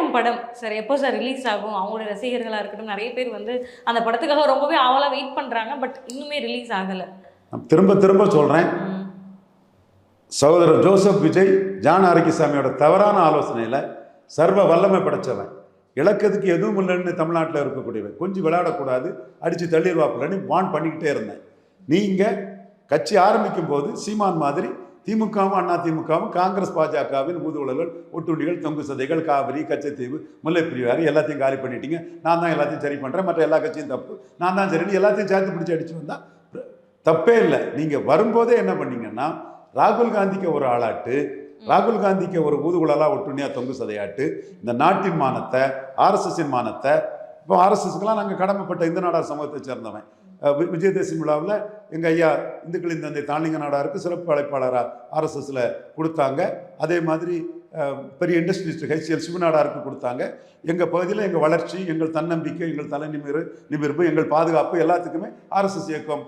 வேட்டம் படம் சார் எப்போ sir release ஆகும்? அவங்களுடைய ரசிகர்களாக இருக்கட்டும் நிறைய பேர் வந்து அந்த படத்துக்காக ரொம்பவே ஆவலாக வெயிட் பண்ணுறாங்க. பட் இன்னுமே ரிலீஸ் ஆகலை. நான் திரும்ப திரும்ப சொல்கிறேன், சகோதரர் ஜோசப் விஜய் ஜான் ஆரோக்கியசாமியோட தவறான ஆலோசனையில் சர்வ வல்லமை படைச்சவன், இழக்கிறதுக்கு எதுவும் இல்லைன்னு தமிழ்நாட்டில் இருக்கக்கூடியவன், கொஞ்சம் விளையாடக்கூடாது, அடித்து தள்ளிடுவாப்புலன்னு வான் பண்ணிக்கிட்டே இருந்தேன். நீங்கள் கட்சி ஆரம்பிக்கும் போது சீமான் மாதிரி திமுகவும் அண்ணா திமுகவும் காங்கிரஸ் பாஜகவின் ஊதுவலர்கள், ஒட்டுண்டிகள், தொங்கு சதைகள், காவிரி, கச்சத்தீவு, முல்லைப்பிரிவாறு எல்லாத்தையும் காலி பண்ணிட்டீங்க. நான் தான் எல்லாத்தையும் சரி பண்ணுறேன், மற்ற எல்லா கட்சியும் தப்பு, நான் தான் சரின்னு எல்லாத்தையும் சேர்த்து பிடிச்சி அடிச்சு வந்தால் தப்பே இல்லை. நீங்கள் வரும்போதே என்ன பண்ணீங்கன்னா, ராகுல் காந்திக்கு ஒரு ஆளாட்டு, ராகுல் காந்திக்கு ஒரு ஊதுகுழலாக ஒட்டுண்ணியாக தொங்கு சதையாட்டு, இந்த நாட்டின் மானத்தை, ஆர்எஸ்எஸ்ஸின் மானத்தை, இப்போ ஆர்எஸ்எஸ்க்கெல்லாம் நாங்கள் கடமைப்பட்ட இந்து நாடார் சமூகத்தை சேர்ந்தவன். விஜயதசமி விழாவில் எங்கள் ஐயா இந்துக்களின் தந்தை தாளிங்க நாடாருக்கு சிறப்பு அழைப்பாளராக ஆர்எஸ்எஸில் கொடுத்தாங்க. அதே மாதிரி பெரிய இண்டஸ்ட்ரியலிஸ்ட் ஹெச்எல் சிவநாடாருக்கு கொடுத்தாங்க. எங்கள் பகுதியில் எங்கள் வளர்ச்சி, எங்கள் தன்னம்பிக்கை, எங்கள் தலை நிமிர்வு, எங்கள் பாதுகாப்பு எல்லாத்துக்குமே ஆர்எஸ்எஸ் இயக்கம்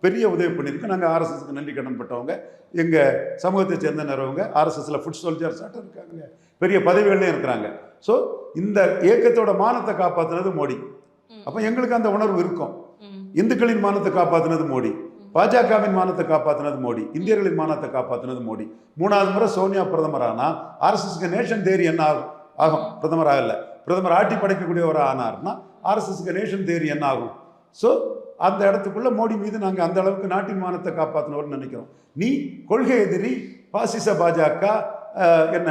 பெரிய உதவி பண்ணியிருக்கு. நாங்கள் ஆர்எஸ்எஸ்க்கு நன்றி கடன் பட்டவங்க. எங்கள் சமூகத்தை சேர்ந்த நிறவங்க ஆர்எஸ்எஸில் ஃபுட் சோல்ஜர்ஸாட்டம் இருக்காங்க, பெரிய பதவிகள்லையும் இருக்கிறாங்க. ஸோ இந்த இயக்கத்தோட மானத்தை காப்பாற்றினது மோடி. அப்போ எங்களுக்கு அந்த உணர்வு இருக்கும். இந்துக்களின் மானத்தை காப்பாற்றினது மோடி, பாஜகவின் மானத்தை காப்பாற்றினது மோடி, இந்தியர்களின் மானத்தை காப்பாற்றினது மோடி. 3வது முறை சோனியா பிரதமரானா ஆர்எஸ்எஸ்க்கு நேஷன் தேரி என்ன ஆகும்? பிரதமராக இல்லை, பிரதமர் ஆட்டி படைக்கக்கூடியவர் ஆனார்னா ஆர்எஸ்எஸ்க்கு நேஷன் தேரி என்ன ஆகும்? ஸோ அந்த இடத்துக்குள்ள மோடி மீது நாங்கள் அந்த அளவுக்கு நாட்டின் மானத்தை காப்பாற்றினவர்னு நினைக்கிறோம். நீ கொள்கை எதிரி, பாசிச பாஜக, என்ன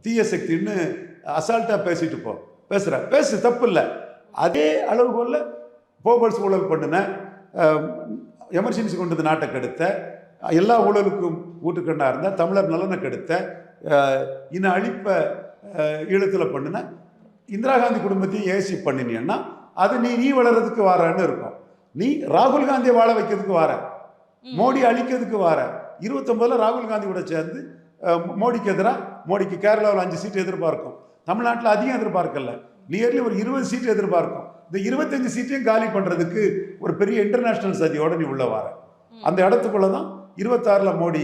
தீய சக்தின்னு அசால்ட்டாக பேசிட்டு பேசு, தப்பு இல்லை. அதே அளவுகோல்ல போபல்ஸ் ஊழல் பண்ணின, எமர்ஜென்சி கொண்டு வந்து நாட்டை கெடுத்த, எல்லா ஊழலுக்கும் ஊட்டுக்கண்டா இருந்த, தமிழர் நலனை கெடுத்த, இன அழிப்பை ஈழத்தில் பண்ணின இந்திரா காந்தி குடும்பத்தையும் ஏசி பண்ணினீன்னா அது நீ வளர்றதுக்கு வாரன்னு இருக்கும். நீ ராகுல் காந்தியை வாழ வைக்கிறதுக்கு வார, மோடி அழிக்கிறதுக்கு வார. 29 ராகுல் காந்தி கூட சேர்ந்து மோடிக்கு எதிராக, மோடிக்கு கேரளாவில் 5 சீட்டு எதிர்பார்க்கும், தமிழ்நாட்டில் அதிகம் எதிர்பார்க்கல, நியர்லி ஒரு 20 சீட்டு எதிர்பார்க்கும். இந்த 25 சீட்டையும் காலி பண்ணுறதுக்கு ஒரு பெரிய இன்டர்நேஷ்னல் சதியோடு நீ உள்ள வார. அந்த இடத்துக்குள்ள தான் 26 மோடி